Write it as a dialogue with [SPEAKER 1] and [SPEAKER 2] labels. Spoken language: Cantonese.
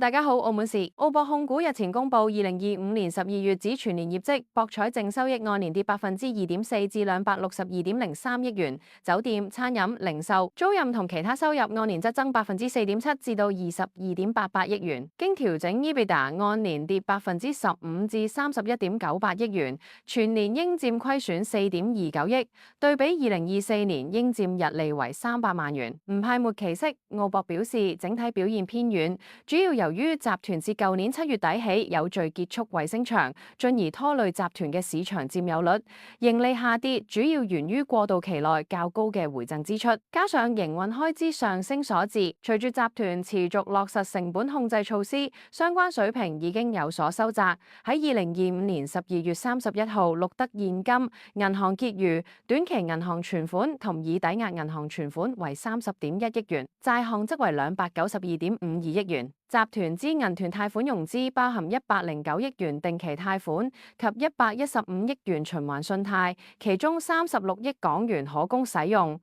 [SPEAKER 1] 大家好，澳門市澳博控股日前公布2025年12月止全年業績，博彩淨收益按年跌2.4%至262.03億元，酒店、餐飲、零售、租賃同其他收入按年則增4.7%至到22.88億元，經調整 EBITDA 按年跌15%至31.98億元，全年應佔虧損4.29億，對比2024年應佔溢利為300萬元，唔派末期息。澳博表示整體表現偏軟，主要由於集團自舊年7月底起有序結束衛星場，進而拖累集團嘅市場佔有率，盈利下跌，主要源於過渡期內較高嘅回贈支出，加上營運開支上升所致。隨住集團持續落實成本控制措施，相關水平已經有所收窄。喺2025年12月31號錄得現金、銀行結餘、短期銀行存款同已抵押銀行存款為30.1億元，債項則為292.52億元。集團之銀團貸款融資包含109億元定期貸款及115億元循環信貸，其中36億港元可供使用。